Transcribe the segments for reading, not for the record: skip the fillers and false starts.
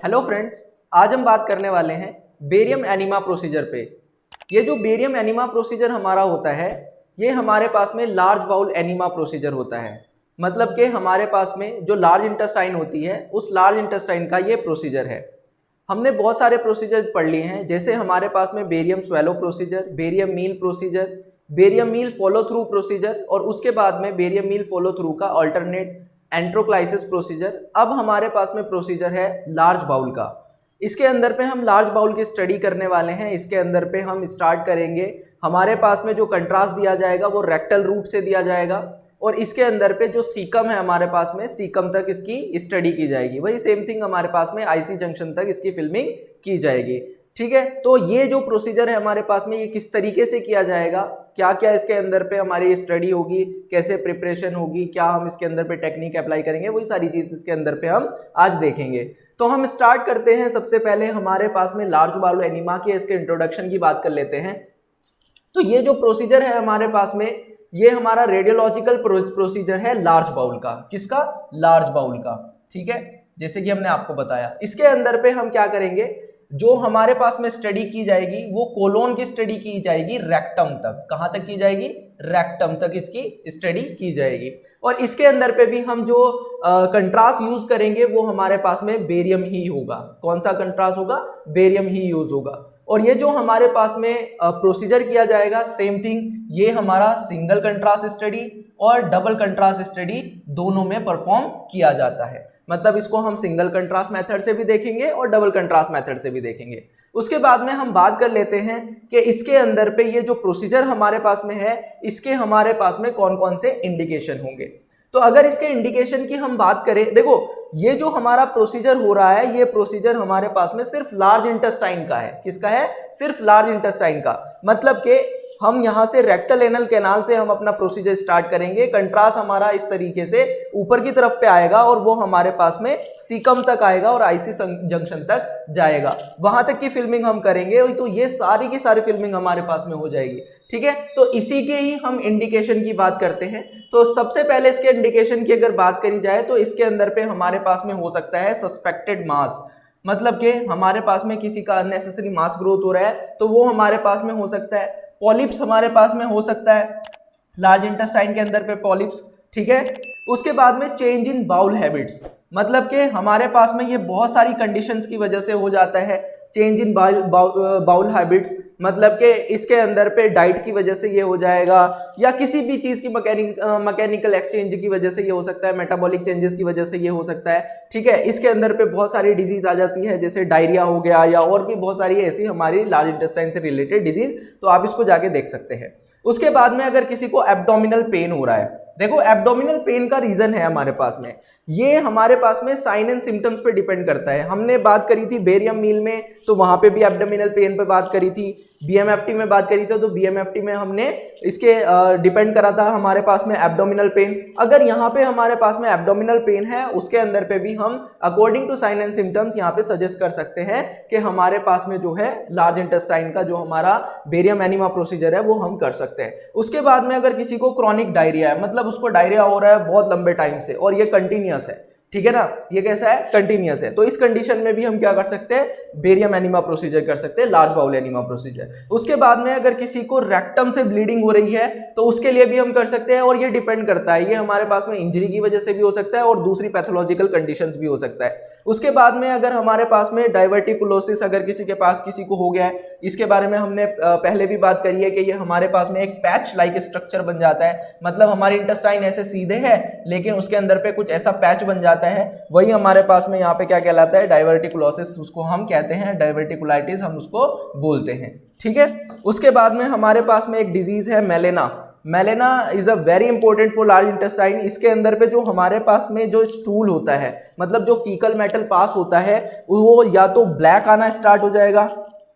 Hello friends, आज हम बात करने वाले हैं बेरियम एनीमा प्रोसीजर पे। ये जो बेरियम एनीमा प्रोसीजर हमारा होता है, ये हमारे पास में लार्ज बाउल एनीमा प्रोसीजर होता है। मतलब कि हमारे पास में जो लार्ज इंटेस्टाइन होती है, उस लार्ज इंटेस्टाइन का ये प्रोसीजर है। हमने बहुत सारे प्रोसीजर पढ़ लिए हैं, जैसे हमारे पास में barium swallow procedure, barium meal procedure, barium meal follow through procedure और उसके बाद में बेरियम मील फॉलो थ्रू का अल्टरनेट एंट्रोक्लाइसिस प्रोसीजर। अब हमारे पास में प्रोसीजर है लार्ज बाउल का। इसके अंदर पे हम लार्ज बाउल की स्टडी करने वाले हैं। इसके अंदर पे हम स्टार्ट करेंगे, हमारे पास में जो कंट्रास्ट दिया जाएगा वो रेक्टल रूट से दिया जाएगा और इसके अंदर पे जो सीकम है हमारे पास में, सीकम तक इसकी स्टडी की जाएगी। वही सेम थिंग हमारे पास में आईसी जंक्शन तक इसकी फिल्मिंग की जाएगी। ठीक है, तो ये जो प्रोसीजर है हमारे पास में, ये किस तरीके से किया जाएगा, क्या क्या इसके अंदर पे हमारी स्टडी होगी, कैसे प्रिपरेशन होगी, क्या हम इसके अंदर पे टेक्निक अप्लाई करेंगे, वही सारी चीज इसके अंदर पे हम आज देखेंगे। तो हम स्टार्ट करते हैं। सबसे पहले हमारे पास में लार्ज बाउल एनीमा के इसके इंट्रोडक्शन की बात कर लेते हैं। तो ये जो प्रोसीजर है हमारे पास में, ये हमारा रेडियोलॉजिकल प्रोसीजर है लार्ज बाउल का। किसका? लार्ज बाउल का। ठीक है, जैसे कि हमने आपको बताया। इसके अंदर पे हम क्या करेंगे, जो हमारे पास में स्टडी की जाएगी वो कोलोन की स्टडी की जाएगी रेक्टम तक। कहां तक की जाएगी? रेक्टम तक इसकी स्टडी की जाएगी। और इसके अंदर पे भी हम जो कंट्रास्ट यूज करेंगे वो हमारे पास में बेरियम ही होगा। कौन सा कंट्रास्ट होगा? बेरियम ही यूज होगा। और ये जो हमारे पास में प्रोसीजर किया जाएगा, सेम थिंग, ये हमारा सिंगल कंट्रास्ट स्टडी और डबल कंट्रास्ट स्टडी दोनों में परफॉर्म किया जाता है। मतलब इसको हम सिंगल कंट्रास्ट मेथड से भी देखेंगे और डबल कंट्रास्ट मेथड से भी देखेंगे। उसके बाद में हम बात कर लेते हैं कि इसके अंदर पे ये जो प्रोसीजर हमारे पास में है, इसके हमारे पास में कौन कौन से इंडिकेशन होंगे। तो अगर इसके इंडिकेशन की हम बात करें, देखो ये जो हमारा प्रोसीजर हो रहा है, ये प्रोसीजर हमारे पास में सिर्फ लार्ज इंटेस्टाइन का है। किसका है? सिर्फ लार्ज इंटेस्टाइन का। मतलब कि हम यहां से रेक्टल एनल कैनाल से हम अपना प्रोसीजर स्टार्ट करेंगे। कंट्रास्ट हमारा इस तरीके से ऊपर की तरफ पे आएगा और वो हमारे पास में सीकम तक आएगा और आईसी जंक्शन तक जाएगा। वहां तक की फिल्मिंग हम करेंगे, तो ये सारी की सारी फिल्मिंग हमारे पास में हो जाएगी। ठीक है, तो इसी के ही हम इंडिकेशन की बात करते हैं। तो सबसे पहले इसके इंडिकेशन की अगर बात करी जाए तो इसके अंदर पे हमारे पास में हो सकता है सस्पेक्टेड मास। मतलब कि हमारे पास में किसी का अननेसेसरी मास ग्रोथ हो रहा है तो वो हमारे पास में हो सकता है। पॉलिप्स हमारे पास में हो सकता है, लार्ज इंटेस्टाइन के अंदर पे पॉलिप्स। ठीक है, उसके बाद में चेंज इन बाउल हैबिट्स। मतलब कि हमारे पास में ये बहुत सारी कंडीशंस की वजह से हो जाता है। चेंज इन बाउल हैबिट्स मतलब कि इसके अंदर पे डाइट की वजह से ये हो जाएगा, या किसी भी चीज़ की मैकेनिकल एक्सचेंज की वजह से ये हो सकता है, मेटाबॉलिक चेंजेस की वजह से ये हो सकता है। ठीक है, इसके अंदर पे बहुत सारी डिजीज आ जाती है, जैसे डायरिया हो गया या और भी बहुत सारी ऐसी हमारी लार्ज इंटेस्टाइन से रिलेटेड डिजीज। तो आप इसको जाके देख सकते हैं। उसके बाद में अगर किसी को एब्डोमिनल पेन हो रहा है, देखो एब्डोमिनल पेन का रीजन है हमारे पास में, ये हमारे पास में साइन एंड सिम्टम्स पे डिपेंड करता है। हमने बात करी थी बेरियम मील में, तो वहां पे भी एब्डोमिनल पेन पे बात करी थी। बीएमएफटी में बात करी थी, तो बीएमएफटी में हमने इसके डिपेंड करा था हमारे पास में एब्डोमिनल पेन। अगर यहाँ पे हमारे पास में एब्डोमिनल पेन है, उसके अंदर पे भी हम according to sign and symptoms यहाँ पे सजेस्ट कर सकते हैं कि हमारे पास में जो है लार्ज इंटेस्टाइन का जो हमारा बेरियम एनीमा प्रोसीजर है वो हम कर सकते हैं। उसके बाद में अगर किसी को क्रॉनिक डायरिया है, मतलब उसको डायरिया हो रहा है बहुत लंबे टाइम से और ये कंटिन्यूअस है, ठीक है ना, ये कैसा है? कंटिन्यूअस है। तो इस कंडीशन में भी हम क्या कर सकते हैं? बेरियम एनीमा प्रोसीजर कर सकते हैं, लार्ज बाउल एनीमा प्रोसीजर। उसके बाद में अगर किसी को रेक्टम से ब्लीडिंग हो रही है तो उसके लिए भी हम कर सकते हैं, और ये डिपेंड करता है, ये हमारे पास में इंजरी की वजह से भी हो सकता है और दूसरी पैथोलॉजिकल कंडीशंस भी हो सकता है। उसके बाद में अगर हमारे पास में डाइवर्टिकुलोसिस अगर किसी के पास किसी को हो गया है, इसके बारे में हमने पहले भी बात करी है कि ये हमारे पास में एक पैच लाइक स्ट्रक्चर बन जाता है। मतलब हमारी इंटेस्टाइन ऐसे सीधे है लेकिन उसके अंदर पे कुछ ऐसा पैच बन जाता है, वही हमारे पास में यहाँ पे क्या कहलाता है? डाइवर्टिकुलोसिस उसको हम कहते हैं, डाइवर्टिकुलाइटिस हम उसको बोलते हैं। ठीक है, उसके बाद में हमारे पास में एक डिजीज है melena. Melena is a very important for large intestine. इसके अंदर पे जो हमारे पास में जो स्टूल होता है, मतलब जो फीकल मेटल पास होता है, वो या तो ब्लैक आना स्टार्ट हो जाएगा,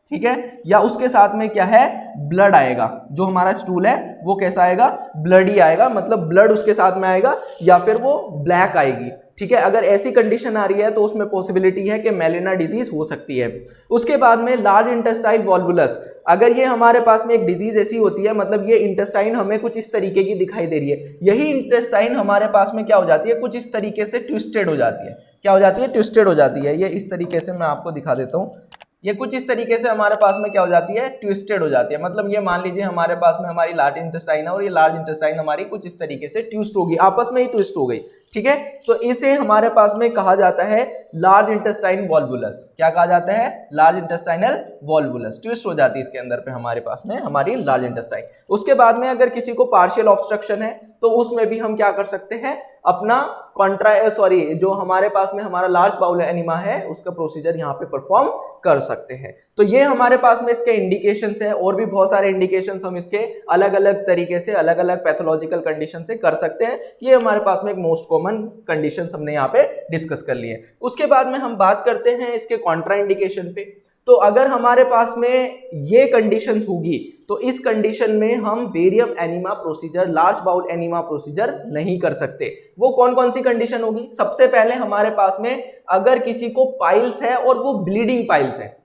ठीक है, या उसके साथ में क्या है? ब्लड आएगा। जो हमारा स्टूल है वो कैसा आएगा? ब्लडी आएगा, मतलब ब्लड उसके साथ में आएगा, या फिर वो ब्लैक आएगी। ठीक है, अगर ऐसी कंडीशन आ रही है तो उसमें पॉसिबिलिटी है कि मेलेना डिजीज हो सकती है। उसके बाद में लार्ज इंटेस्टाइन वॉल्वुलस, अगर ये हमारे पास में एक डिजीज ऐसी होती है, मतलब ये इंटेस्टाइन हमें कुछ इस तरीके की दिखाई दे रही है, यही इंटेस्टाइन हमारे पास में क्या हो जाती है? कुछ इस तरीके से ट्विस्टेड हो जाती है। क्या हो जाती है, ट्विस्टेड हो जाती है। ये इस तरीके से मैं आपको दिखा देता हूँ, ये कुछ इस तरीके से हमारे पास में क्या हो जाती है, ट्विस्टेड हो जाती है। मतलब ये मान लीजिए हमारे पास में हमारी लार्ज इंटेस्टाइन है और ये लार्ज इंटेस्टाइन हमारी कुछ इस तरीके से ट्विस्ट होगी, आपस में ही ट्विस्ट हो गई, ठीक है। तो इसे हमारे पास में कहा जाता है लार्ज इंटेस्टाइन वॉल्वुलस। क्या कहा जाता है, लार्ज इंटेस्टाइनल वॉल्वुलस, ट्विस्ट हो जाती है इसके अंदर पे हमारे पास में हमारी लार्ज इंटेस्टाइन। उसके बाद में अगर किसी को पार्शियल ऑब्स्ट्रक्शन है तो उसमें भी हम क्या कर सकते हैं, अपना जो हमारे पास में हमारा लार्ज बाउल एनिमा है उसका प्रोसीजर यहाँ पे परफॉर्म कर सकते हैं। तो ये हमारे पास में इसके इंडिकेशंस है, और भी बहुत सारे इंडिकेशंस हम इसके अलग अलग तरीके से अलग अलग पैथोलॉजिकल कंडीशन से कर सकते हैं। ये हमारे पास में एक मोस्ट कॉमन कंडीशंस हमने यहाँ पे डिस्कस कर लिए। उसके बाद में हम बात करते हैं इसके कॉन्ट्रा इंडिकेशन पे। तो अगर हमारे पास में ये कंडीशंस होगी तो इस कंडीशन में हम barium enema procedure, large bowel enema procedure नहीं कर सकते। वो कौन कौन सी कंडीशन होगी, सबसे पहले हमारे पास में अगर किसी को पाइल्स है और वो ब्लीडिंग पाइल्स है,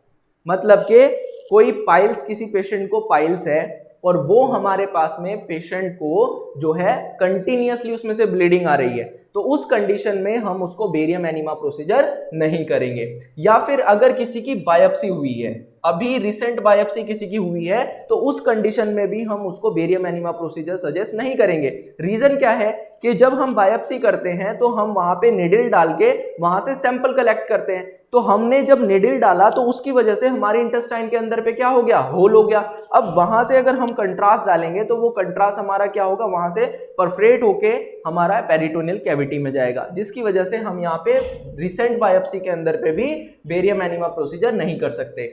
मतलब कि कोई पाइल्स, किसी पेशेंट को पाइल्स है और वो हमारे पास में पेशेंट को जो है कंटिन्यूअसली उसमें से ब्लीडिंग आ रही है, तो उस कंडीशन में हम उसको बेरियम एनीमा प्रोसीजर नहीं करेंगे। या फिर अगर किसी की बायोप्सी हुई है, अभी रिसेंट बायोप्सी किसी की हुई है, तो उस कंडीशन में भी हम उसको बेरियम एनीमा प्रोसीजर सजेस्ट नहीं करेंगे। रीजन क्या है कि जब हम बायोप्सी करते हैं तो हम वहां पे निडल डाल के वहां से सैंपल कलेक्ट करते हैं। तो हमने जब निडल डाला तो उसकी वजह से हमारे इंटेस्टाइन के अंदर पे क्या हो गया, होल हो गया। अब वहां से अगर हम कंट्रास्ट डालेंगे तो वो कंट्रास्ट हमारा क्या होगा, वहां से परफोरेट होके हमारा पेरिटोनियल कैविटी में जाएगा, जिसकी वजह से हम यहाँ पे रिसेंट बायोप्सी के अंदर पे भी बेरियम एनीमा प्रोसीजर नहीं कर सकते।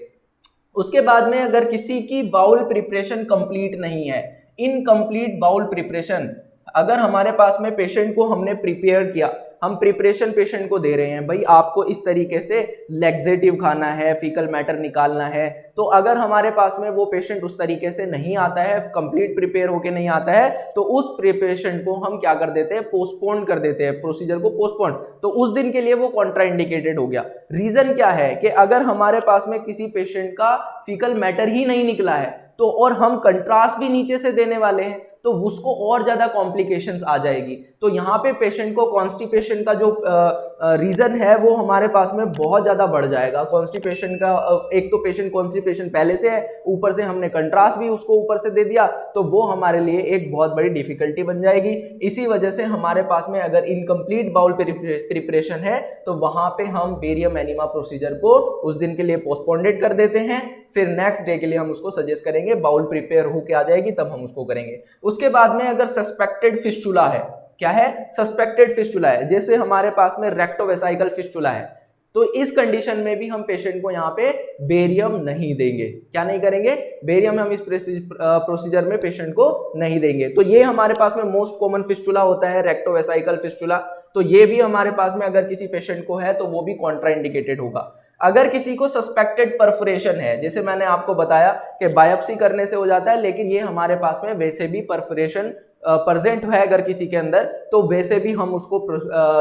उसके बाद में अगर किसी की बाउल प्रिपरेशन कंप्लीट नहीं है, इनकम्प्लीट बाउल प्रिपरेशन, अगर हमारे पास में पेशेंट को हमने प्रिपेयर किया, हम प्रिपरेशन पेशेंट को दे रहे हैं, भाई आपको इस तरीके से लैक्सेटिव खाना है, फीकल मैटर निकालना है, तो अगर हमारे पास में वो पेशेंट उस तरीके से नहीं आता है, कंप्लीट प्रिपेयर होके नहीं आता है, तो उस पेशेंट को हम क्या कर देते हैं, पोस्टपोन कर देते हैं, प्रोसीजर को पोस्टपोन, तो उस दिन के लिए वो कॉन्ट्राइंडिकेटेड हो गया। रीजन क्या है कि अगर हमारे पास में किसी पेशेंट का फीकल मैटर ही नहीं निकला है तो और हम कंट्रास्ट भी नीचे से देने वाले हैं तो उसको और ज्यादा कॉम्प्लिकेशंस आ जाएगी। तो यहाँ पे पेशेंट को कॉन्स्टिपेशन का जो रीजन है वो हमारे पास में बहुत ज्यादा बढ़ जाएगा। कॉन्स्टिपेशन का एक तो पेशेंट कॉन्स्टिपेशन पहले से है, ऊपर से हमने कंट्रास्ट भी उसको ऊपर से दे दिया, तो वो हमारे लिए एक बहुत बड़ी डिफिकल्टी बन जाएगी। इसी वजह से हमारे पास में अगर इनकम्प्लीट बाउल प्रिपरेशन है तो वहां पे हम बेरियम एनीमा प्रोसीजर को उस दिन के लिए पोस्टपोनेड कर देते हैं, फिर नेक्स्ट डे के लिए हम उसको सजेस्ट करेंगे, बाउल प्रिपेयर होके आ जाएगी तब हम उसको करेंगे। उसके बाद में अगर सस्पेक्टेड फिस्टुला है, क्या है, सस्पेक्टेड फिस्टुला है, जैसे हमारे पास में रेक्टोवेसाइकल फिस्टुला है, तो इस कंडीशन में भी हम पेशेंट को यहाँ पे बेरियम नहीं देंगे। क्या नहीं करेंगे, बेरियम हम इस प्रोसीजर में पेशेंट को नहीं देंगे। तो ये हमारे पास में मोस्ट कॉमन फिस्टुला होता है, रेक्टोवेसाइकल फिस्टुला। तो ये भी हमारे पास में अगर किसी पेशेंट को है तो वो भी कॉन्ट्राइंडिकेटेड होगा। अगर किसी को सस्पेक्टेड परफोरेशन है, जैसे मैंने आपको बताया कि बायोप्सी करने से हो जाता है, लेकिन ये हमारे पास में वैसे भी परफोरेशन प्रेजेंट है अगर किसी के अंदर, तो वैसे भी हम उसको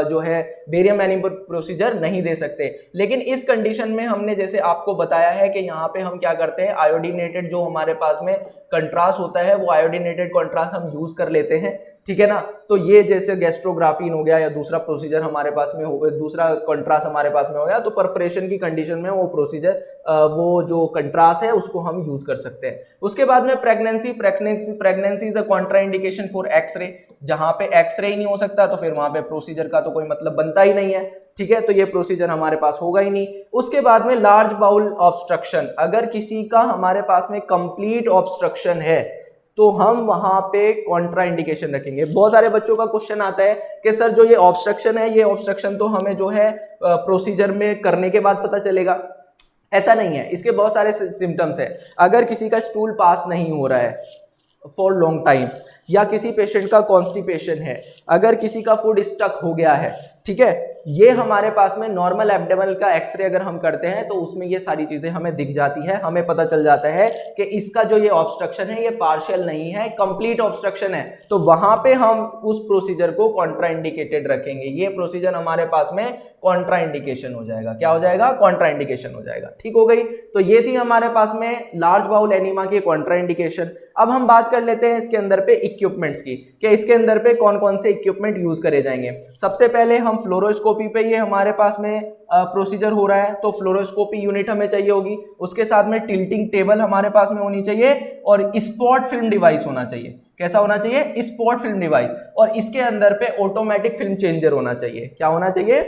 जो है बेरियम एनीमा प्रोसीजर नहीं दे सकते। लेकिन इस कंडीशन में हमने जैसे आपको बताया है कि यहाँ पे हम क्या करते हैं, आयोडीनेटेड जो हमारे पास में कंट्रास्ट होता है वो आयोडीनेटेड कंट्रास्ट हम यूज कर लेते हैं, ठीक है ना। तो ये जैसे गैस्ट्रोग्राफीन हो गया या दूसरा प्रोसीजर हमारे पास में हो, दूसरा कंट्रास्ट हमारे पास में हो गया, तो परफोरेशन की कंडीशन में वो प्रोसीजर वो जो कंट्रास्ट है उसको हम यूज कर सकते हैं। उसके बाद में pregnancy is a contraindication for X-ray. जहां पे एक्सरे ही नहीं हो सकता तो फिर वहां पे प्रोसीजर का तो कोई मतलब बनता ही नहीं है, ठीक है, तो ये प्रोसीजर हमारे पास होगा ही नहीं। उसके बाद में लार्ज बाउल ऑब्स्ट्रक्शन, अगर किसी का हमारे पास में कंप्लीट ऑब्स्ट्रक्शन है तो हम वहां पे कॉन्ट्रा इंडिकेशन रखेंगे। बहुत सारे बच्चों का क्वेश्चन आता है कि सर जो ये ऑब्स्ट्रक्शन है, ये ऑब्स्ट्रक्शन तो हमें जो है प्रोसीजर में करने के बाद पता चलेगा। ऐसा नहीं है, इसके बहुत सारे सिम्टम्स है। अगर किसी का स्टूल पास नहीं हो रहा है फॉर लॉन्ग टाइम, या किसी पेशेंट का कॉन्स्टिपेशन है, अगर किसी का फूड स्टक हो गया है, ठीक है, ये हमारे पास में नॉर्मल एब्डोमेन का एक्सरे अगर हम करते हैं तो उसमें ये सारी चीजें हमें दिख जाती है। हमें पता चल जाता है कि इसका जो ये ऑब्स्ट्रक्शन है ये पार्शियल नहीं है, कंप्लीट ऑब्स्ट्रक्शन है, तो वहां पे हम उस प्रोसीजर को कॉन्ट्राइंडिकेटेड रखेंगे। ये प्रोसीजर हमारे पास में कॉन्ट्राइंडिकेशन हो जाएगा। क्या हो जाएगा? कॉन्ट्राइंडिकेशन हो जाएगा। ठीक हो गई। तो ये थी हमारे पास में लार्ज बाउल एनीमा की कॉन्ट्राइंडिकेशन। अब हम बात कर लेते हैं इसके अंदर पे इक्विपमेंट्स की, कि इसके अंदर पे कौन कौन से इक्विपमेंट यूज करे जाएंगे। सबसे पहले हम फ्लोरोस्कोपी पे, ये हमारे पास में प्रोसीजर हो रहा है तो फ्लोरोस्कोपी यूनिट हमें चाहिए होगी। उसके साथ में टिल्टिंग टेबल हमारे पास में होनी चाहिए और स्पॉट फिल्म डिवाइस होना चाहिए। कैसा होना चाहिए? Spot film device. और इसके अंदर पे ऑटोमेटिक फिल्म चेंजर होना चाहिए। क्या होना चाहिए?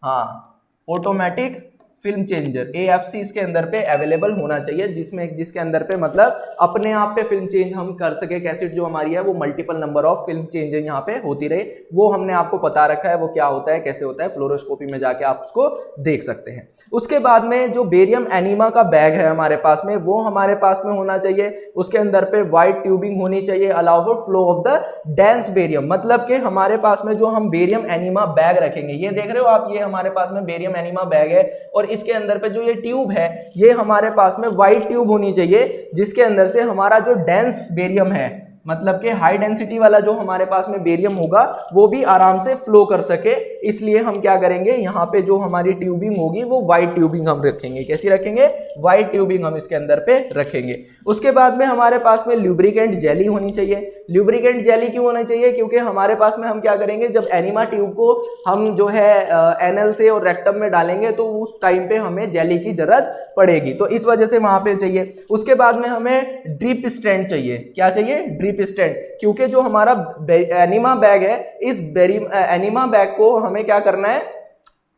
हाँ, ऑटोमेटिक फिल्म चेंजर AFC इसके अंदर पे अवेलेबल होना चाहिए, जिसके अंदर पे मतलब अपने आप पे फिल्म चेंज हम कर सके। कैसेट जो हमारी है वो multiple number of film changes यहाँ पे होती रहे, वो हमने आपको बता रखा है वो क्या होता है, कैसे होता है। फ्लोरोस्कोपी में जाके आप उसको देख सकते हैं। उसके बाद में जो बेरियम एनीमा का बैग है हमारे पास में, वो हमारे पास में होना चाहिए। उसके अंदर पे वाइट ट्यूबिंग होनी चाहिए, allow for flow of the dense barium. मतलब कि हमारे पास में जो हम बेरियम एनीमा बैग रखेंगे, ये देख रहे हो आप, ये हमारे पास में बेरियम एनीमा बैग है और इसके अंदर पे जो ये ट्यूब है ये हमारे पास में वाइट ट्यूब होनी चाहिए, जिसके अंदर से हमारा जो डेंस बेरियम है, मतलब कि हाई डेंसिटी वाला जो हमारे पास में बेरियम होगा वो भी आराम से फ्लो कर सके। इसलिए हम क्या करेंगे, यहाँ पे जो हमारी ट्यूबिंग होगी वो वाइट ट्यूबिंग हम रखेंगे। कैसी रखेंगे? वाइट ट्यूबिंग हम इसके अंदर पे रखेंगे। उसके बाद में हमारे पास में ल्यूब्रिकेंट जेली होनी चाहिए। ल्यूब्रिकेंट जेली क्यों होनी चाहिए? क्योंकि हमारे पास में हम क्या करेंगे, जब एनीमा ट्यूब को हम जो है एनल से और रेक्टम में डालेंगे तो उस टाइम पे हमें जेली की जरूरत पड़ेगी, तो इस वजह से वहां पे चाहिए। उसके बाद में हमें ड्रिप स्टैंड चाहिए। क्या चाहिए? Drip stand. क्योंकि जो हमारा एनीमा बैग है, इस एनीमा बैग को हमें क्या करना है,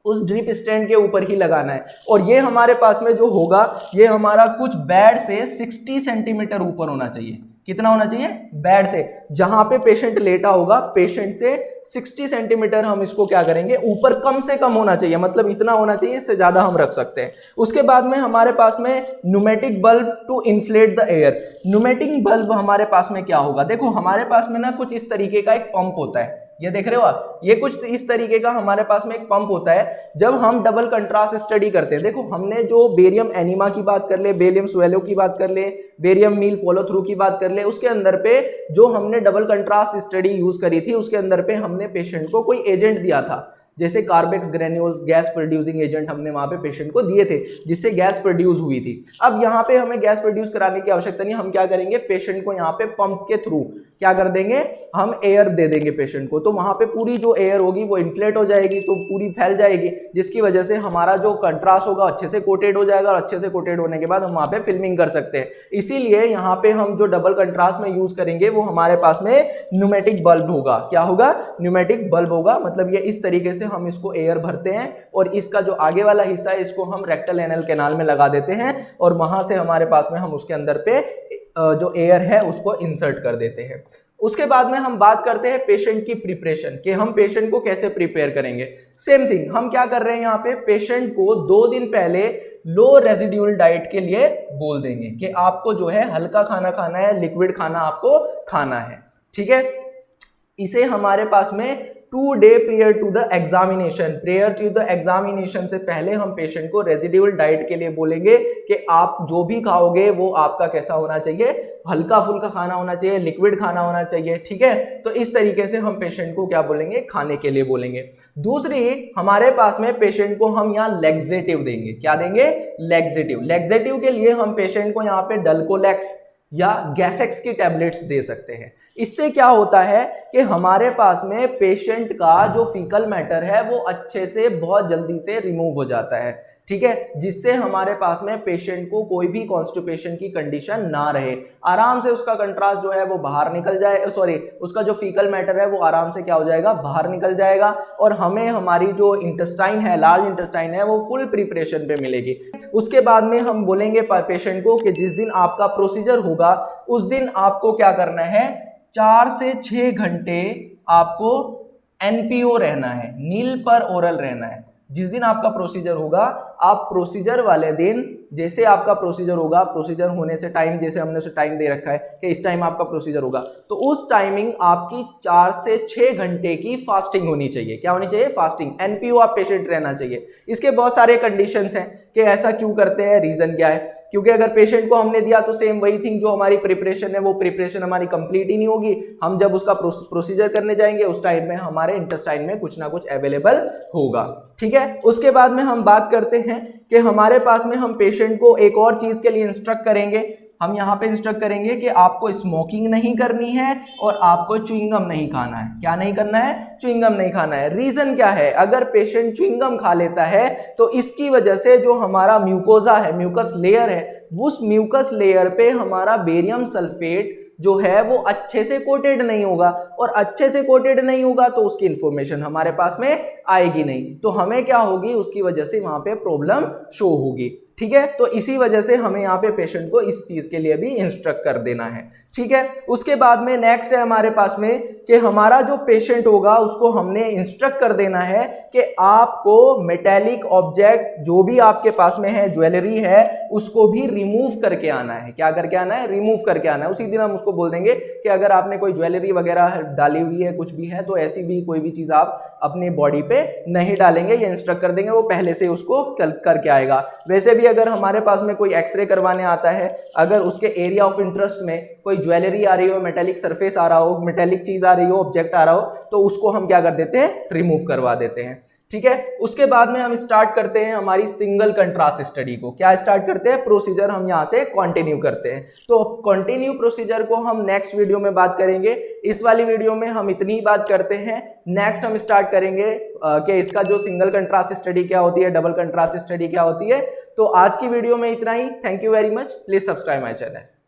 उस ड्रिप स्टैंड के ऊपर ही लगाना है। और ये हमारे पास में जो होगा, ये हमारा कुछ बेड से 60 सेंटीमीटर ऊपर होना चाहिए। कितना होना चाहिए? बेड से, जहां पे पेशेंट लेटा होगा, पेशेंट से 60 सेंटीमीटर हम इसको क्या करेंगे, ऊपर कम से कम होना चाहिए। मतलब इतना होना चाहिए, इससे ज्यादा हम रख सकते हैं। उसके बाद में हमारे पास में pneumatic bulb to inflate the air. Pneumatic bulb हमारे पास में क्या होगा, देखो हमारे पास में ना कुछ इस तरीके का एक पंप होता है, ये देख रहे हो आप, ये कुछ इस तरीके का हमारे पास में एक पंप होता है। जब हम डबल कंट्रास्ट स्टडी करते हैं, देखो हमने जो बेरियम एनीमा की बात कर ले, बेरियम स्वेलो की बात कर ले, बेरियम मील फॉलो थ्रू की बात कर ले, उसके अंदर पे जो हमने डबल कंट्रास्ट स्टडी यूज करी थी, उसके अंदर पे हमने पेशेंट को कोई एजेंट दिया था, जैसे कार्बेक्स ग्रेन्यूल्स, गैस प्रोड्यूसिंग एजेंट हमने वहां पे पेशेंट को दिए थे, जिससे गैस प्रोड्यूस हुई थी। अब यहाँ पे हमें गैस प्रोड्यूस कराने की आवश्यकता नहीं, हम क्या करेंगे, पेशेंट को यहाँ पे पंप के थ्रू क्या कर देंगे, हम एयर दे देंगे पेशेंट को। तो वहां पे पूरी जो एयर होगी वो इन्फ्लेट हो जाएगी, तो पूरी फैल जाएगी, जिसकी वजह से हमारा जो कंट्रास्ट होगा अच्छे से कोटेड हो जाएगा, और अच्छे से कोटेड होने के बाद हम वहां पे फिल्मिंग कर सकते हैं। इसीलिए यहाँ पे हम जो डबल कंट्रास्ट में यूज करेंगे वो हमारे पास में न्यूमेटिक बल्ब होगा। क्या होगा? न्यूमेटिक बल्ब होगा। मतलब ये इस तरीके से हम इसको एयर भरते हैं और इसका जो आगे वाला हिस्सा है इसको हम रेक्टल एनल कैनाल में लगा देते हैं, और वहां से हमारे पास में हम उसके अंदर पे जो एयर है उसको इंसर्ट कर देते हैं। उसके बाद में हम बात करते हैं पेशेंट की प्रिपरेशन, कि हम पेशेंट को कैसे प्रिपेयर करेंगे। सेम थिंग हम क्या कर रहे हैं, यहाँ पे पेशेंट को 2 दिन पहले लो रेजिड्यूल डाइट के लिए बोल देंगे कि आपको जो है हल्का खाना खाना है, लिक्विड खाना आपको खाना है। ठीक है, इसे हमारे पास में 2 day prior to the examination, prior to the examination से पहले हम पेशेंट को रेजिड्यूल डाइट के लिए बोलेंगे कि आप जो भी खाओगे वो आपका कैसा होना चाहिए, हल्का फुल्का खाना होना चाहिए, लिक्विड खाना होना चाहिए। ठीक है, तो इस तरीके से हम पेशेंट को क्या बोलेंगे, खाने के लिए बोलेंगे। दूसरी, हमारे पास में पेशेंट को हम यहाँ लेग्जेटिव देंगे। क्या देंगे? लेग्जेटिव। लेग्जेटिव के लिए हम पेशेंट को यहाँ पे डल्कोलेक्स या गैसेक्स की टैबलेट्स दे सकते हैं। इससे क्या होता है कि हमारे पास में पेशेंट का जो फीकल मैटर है वो अच्छे से बहुत जल्दी से रिमूव हो जाता है। ठीक है, जिससे हमारे पास में पेशेंट को कोई भी कॉन्स्टिपेशन की कंडीशन ना रहे, आराम से उसका कंट्रास्ट जो है वो बाहर निकल जाए, उसका जो फीकल मैटर है वो आराम से क्या हो जाएगा, बाहर निकल जाएगा, और हमें हमारी जो इंटेस्टाइन है, लार्ज इंटेस्टाइन है, वो फुल प्रिपरेशन पे मिलेगी। उसके बाद में हम बोलेंगे पेशेंट को कि जिस दिन आपका प्रोसीजर होगा उस दिन आपको क्या करना है, 4 से 6 घंटे आपको NPO रहना है, नील पर ओरल रहना है। जिस दिन आपका प्रोसीजर होगा, आप प्रोसीजर वाले दिन, जैसे आपका प्रोसीजर होगा, प्रोसीजर होने से टाइम, जैसे हमने उसे टाइम दे रखा है कि इस टाइम आपका प्रोसीजर होगा, तो उस टाइमिंग आपकी 4 से 6 घंटे की फास्टिंग होनी चाहिए। क्या होनी चाहिए? फास्टिंग। NPO आप पेशेंट रहना चाहिए। इसके बहुत सारे कंडीशंस हैं, कि ऐसा क्यों करते हैं, रीजन क्या है। क्योंकि अगर पेशेंट को हमने दिया तो सेम वही थिंग जो हमारी प्रिपरेशन है वो प्रिपरेशन हमारी कंप्लीट ही नहीं होगी। हम जब उसका प्रोसीजर करने जाएंगे उस टाइम में हमारे इंटेस्टाइन में कुछ ना कुछ अवेलेबल होगा। ठीक है, उसके बाद में हम बात करते हैं कि हमारे पास में हम पेशेंट को एक और चीज के लिए इंस्ट्रक्ट करेंगे। हम यहाँ पे इंस्ट्रक्ट करेंगे कि आपको स्मोकिंग नहीं करनी है और आपको च्युइंगम नहीं खाना है। क्या नहीं करना है? च्युइंगम नहीं खाना है। रीजन क्या है? अगर पेशेंट च्युइंगम खा लेता है तो इसकी वजह से जो हमारा म्यूकोजा है, म्यूकस लेयर है, उस म्यूकस लेयर पे हमारा बेरियम सल्फेट जो है वो अच्छे से कोटेड नहीं होगा, और अच्छे से कोटेड नहीं होगा तो उसकी इंफॉर्मेशन हमारे पास में आएगी नहीं, तो हमें क्या होगी, उसकी वजह से वहां पे प्रॉब्लम शो होगी। ठीक है, तो इसी वजह से हमें यहाँ पे पेशेंट को इस चीज के लिए भी इंस्ट्रक्ट कर देना है। ठीक है, उसके बाद में नेक्स्ट है हमारे पास में कि हमारा जो पेशेंट होगा उसको हमने इंस्ट्रक्ट कर देना है कि आपको मेटेलिक ऑब्जेक्ट जो भी आपके पास में है, ज्वेलरी है, उसको भी रिमूव करके आना है। क्या करके आना है? रिमूव करके आना है। उसी दिन हम उसको बोल देंगे कि अगर आपने कोई ज्वेलरी वगैरह डाली हुई है, कुछ भी है, तो ऐसी भी कोई भी चीज आप अपनी बॉडी पे नहीं डालेंगे, ये इंस्ट्रक्ट कर देंगे, वो पहले से उसको करके आएगा। वैसे भी अगर हमारे पास में कोई एक्सरे करवाने आता है, अगर उसके एरिया ऑफ इंटरेस्ट में कोई ज्वेलरी आ रही हो, मेटेलिक सरफेस आ रहा हो, मेटेलिक चीज आ रही हो, ऑब्जेक्ट आ रहा हो, तो उसको हम क्या कर देते हैं? रिमूव करवा देते हैं। ठीक है, उसके बाद में हम स्टार्ट करते हैं हमारी सिंगल कंट्रास्ट स्टडी को। क्या स्टार्ट करते हैं? प्रोसीजर हम यहां से कंटिन्यू करते हैं। तो कंटिन्यू प्रोसीजर को हम नेक्स्ट वीडियो में बात करेंगे। इस वाली वीडियो में हम इतनी ही बात करते हैं। नेक्स्ट हम स्टार्ट करेंगे कि इसका जो सिंगल कंट्रास्ट स्टडी क्या होती है, डबल कंट्रास्ट स्टडी क्या होती है। तो आज की वीडियो में इतना ही। Thank you very much. Please subscribe my channel.